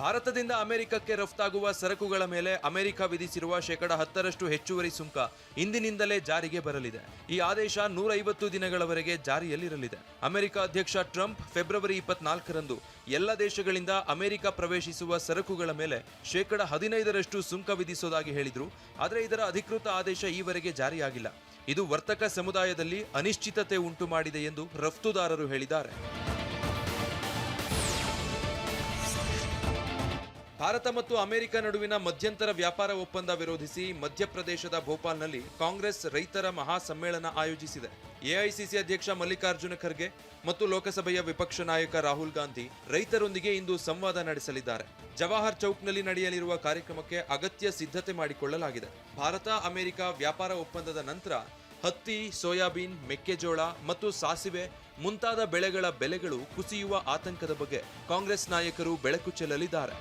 ಭಾರತದಿಂದ ಅಮೆರಿಕಕ್ಕೆ ರಫ್ತಾಗುವ ಸರಕುಗಳ ಮೇಲೆ ಅಮೆರಿಕ ವಿಧಿಸಿರುವ 10% ಹೆಚ್ಚುವರಿ ಸುಂಕ ಇಂದಿನಿಂದಲೇ ಜಾರಿಗೆ ಬರಲಿದೆ. ಈ ಆದೇಶ 150 ದಿನಗಳವರೆಗೆ ಜಾರಿಯಲ್ಲಿರಲಿದೆ. ಅಮೆರಿಕ ಅಧ್ಯಕ್ಷ ಟ್ರಂಪ್ ಫೆಬ್ರವರಿ 24ರಂದು ಎಲ್ಲ ದೇಶಗಳಿಂದ ಅಮೆರಿಕ ಪ್ರವೇಶಿಸುವ ಸರಕುಗಳ ಮೇಲೆ 15% ಸುಂಕ ವಿಧಿಸುವುದಾಗಿ ಹೇಳಿದ್ರು. ಆದರೆ ಇದರ ಅಧಿಕೃತ ಆದೇಶ ಈವರೆಗೆ ಜಾರಿಯಾಗಿಲ್ಲ. ಇದು ವರ್ತಕ ಸಮುದಾಯದಲ್ಲಿ ಅನಿಶ್ಚಿತತೆ ಉಂಟು ಮಾಡಿದೆ ಎಂದು ರಫ್ತುದಾರರು ಹೇಳಿದ್ದಾರೆ. ಭಾರತ ಮತ್ತು ಅಮೆರಿಕ ನಡುವಿನ ಮಧ್ಯಂತರ ವ್ಯಾಪಾರ ಒಪ್ಪಂದ ವಿರೋಧಿಸಿ ಮಧ್ಯಪ್ರದೇಶದ ಭೋಪಾಲ್ನಲ್ಲಿ ಕಾಂಗ್ರೆಸ್ ರೈತರ ಮಹಾ ಸಮ್ಮೇಳನ ಆಯೋಜಿಸಿದೆ. ಎಐಸಿಸಿ ಅಧ್ಯಕ್ಷ ಮಲ್ಲಿಕಾರ್ಜುನ ಖರ್ಗೆ ಮತ್ತು ಲೋಕಸಭೆಯ ವಿಪಕ್ಷ ನಾಯಕ ರಾಹುಲ್ ಗಾಂಧಿ ರೈತರೊಂದಿಗೆ ಇಂದು ಸಂವಾದ ನಡೆಸಲಿದ್ದಾರೆ. ಜವಾಹರ್ ಚೌಕ್ನಲ್ಲಿ ನಡೆಯಲಿರುವ ಕಾರ್ಯಕ್ರಮಕ್ಕೆ ಅಗತ್ಯ ಸಿದ್ಧತೆ ಮಾಡಿಕೊಳ್ಳಲಾಗಿದೆ. ಭಾರತ ಅಮೆರಿಕ ವ್ಯಾಪಾರ ಒಪ್ಪಂದದ ನಂತರ ಹತ್ತಿ, ಸೋಯಾಬೀನ್, ಮೆಕ್ಕೆಜೋಳ ಮತ್ತು ಸಾಸಿವೆ ಮುಂತಾದ ಬೆಳೆಗಳ ಬೆಲೆಗಳು ಕುಸಿಯುವ ಆತಂಕದ ಬಗ್ಗೆ ಕಾಂಗ್ರೆಸ್ ನಾಯಕರು ಬೆಳಕು ಚೆಲ್ಲಲಿದ್ದಾರೆ.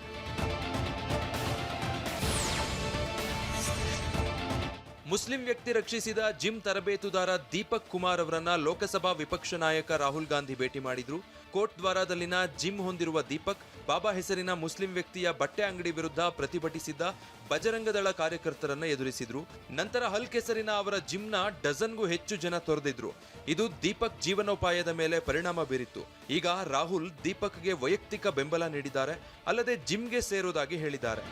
ಮುಸ್ಲಿಂ ವ್ಯಕ್ತಿ ರಕ್ಷಿಸಿದ ಜಿಮ್ ತರಬೇತುದಾರ ದೀಪಕ್ ಕುಮಾರ್ ಅವರನ್ನ ಲೋಕಸಭಾ ವಿಪಕ್ಷ ನಾಯಕ ರಾಹುಲ್ ಗಾಂಧಿ ಭೇಟಿ ಮಾಡಿದ್ರು. ಕೋಟ್ ದ್ವಾರದಲ್ಲಿನ ಜಿಮ್ ಹೊಂದಿರುವ ದೀಪಕ್ ಬಾಬಾ ಹೆಸರಿನ ಮುಸ್ಲಿಂ ವ್ಯಕ್ತಿಯ ಬಟ್ಟೆ ಅಂಗಡಿ ವಿರುದ್ಧ ಪ್ರತಿಭಟಿಸಿದ್ದ ಬಜರಂಗದಳ ಕಾರ್ಯಕರ್ತರನ್ನ ಎದುರಿಸಿದ್ರು. ನಂತರ ಹಲ್ಕ್ ಹೆಸರಿನ ಅವರ ಜಿಮ್ನ ಡಜನ್ಗೂ ಹೆಚ್ಚು ಜನ ತೊರೆದಿದ್ರು. ಇದು ದೀಪಕ್ ಜೀವನೋಪಾಯದ ಮೇಲೆ ಪರಿಣಾಮ ಬೀರಿತ್ತು. ಈಗ ರಾಹುಲ್ ದೀಪಕ್ಗೆ ವೈಯಕ್ತಿಕ ಬೆಂಬಲ ನೀಡಿದ್ದಾರೆ, ಅಲ್ಲದೆ ಜಿಮ್ಗೆ ಸೇರೋದಾಗಿ ಹೇಳಿದ್ದಾರೆ.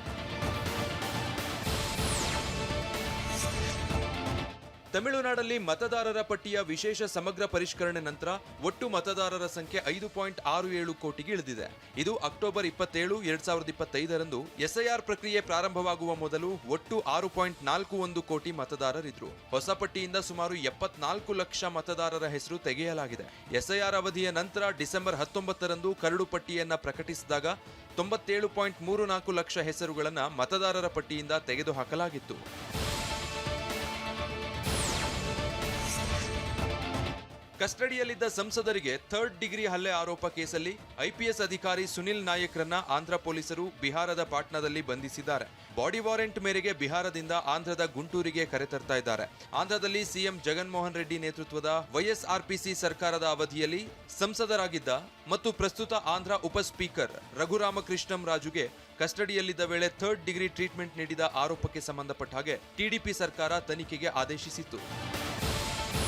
ತಮಿಳುನಾಡಲ್ಲಿ ಮತದಾರರ ಪಟ್ಟಿಯ ವಿಶೇಷ ಸಮಗ್ರ ಪರಿಷ್ಕರಣೆ ನಂತರ ಒಟ್ಟು ಮತದಾರರ ಸಂಖ್ಯೆ 5.67 ಕೋಟಿಗೆ ಇಳಿದಿದೆ. ಇದು ಅಕ್ಟೋಬರ್ 27, 2025ರಂದು ಎಸ್ಐಆರ್ ಪ್ರಕ್ರಿಯೆ ಪ್ರಾರಂಭವಾಗುವ ಮೊದಲು ಒಟ್ಟು 6.41 ಕೋಟಿ ಮತದಾರರಿದ್ರು. ಹೊಸ ಪಟ್ಟಿಯಿಂದ ಸುಮಾರು 74 ಲಕ್ಷ ಮತದಾರರ ಹೆಸರು ತೆಗೆಯಲಾಗಿದೆ. ಎಸ್ಐಆರ್ ಅವಧಿಯ ನಂತರ ಡಿಸೆಂಬರ್ 19ರಂದು ಕರಡು ಪಟ್ಟಿಯನ್ನ ಪ್ರಕಟಿಸಿದಾಗ 97.34 ಲಕ್ಷ ಹೆಸರುಗಳನ್ನು ಮತದಾರರ ಪಟ್ಟಿಯಿಂದ ತೆಗೆದುಹಾಕಲಾಗಿತ್ತು. ಕಸ್ಟಡಿಯಲ್ಲಿದ್ದ ಸಂಸದರಿಗೆ 3rd ಡಿಗ್ರಿ ಹಲ್ಲೆ ಆರೋಪ ಕೇಸಲ್ಲಿ ಐಪಿಎಸ್ ಅಧಿಕಾರಿ ಸುನಿಲ್ ನಾಯಕ್ರನ್ನ ಆಂಧ್ರ ಪೊಲೀಸರು ಬಿಹಾರದ ಪಾಟ್ನಾದಲ್ಲಿ ಬಂಧಿಸಿದ್ದಾರೆ. ಬಾಡಿ ವಾರೆಂಟ್ ಮೇರೆಗೆ ಬಿಹಾರದಿಂದ ಆಂಧ್ರದ ಗುಂಟೂರಿಗೆ ಕರೆತರ್ತಾ ಇದ್ದಾರೆ. ಆಂಧ್ರದಲ್ಲಿ ಸಿಎಂ ಜಗನ್ಮೋಹನ್ ರೆಡ್ಡಿ ನೇತೃತ್ವದ ವೈಎಸ್ಆರ್ಪಿಸಿ ಸರ್ಕಾರದ ಅವಧಿಯಲ್ಲಿ ಸಂಸದರಾಗಿದ್ದ ಮತ್ತು ಪ್ರಸ್ತುತ ಆಂಧ್ರ ಉಪ ಸ್ಪೀಕರ್ ರಘುರಾಮಕೃಷ್ಣಂ ರಾಜುಗೆ ಕಸ್ಟಡಿಯಲ್ಲಿದ್ದ ವೇಳೆ 3rd ಡಿಗ್ರಿ ಟ್ರೀಟ್ಮೆಂಟ್ ನೀಡಿದ ಆರೋಪಕ್ಕೆ ಸಂಬಂಧಪಟ್ಟ ಹಾಗೆ ಟಿಡಿಪಿ ಸರ್ಕಾರ ತನಿಖೆಗೆ ಆದೇಶಿಸಿತ್ತು.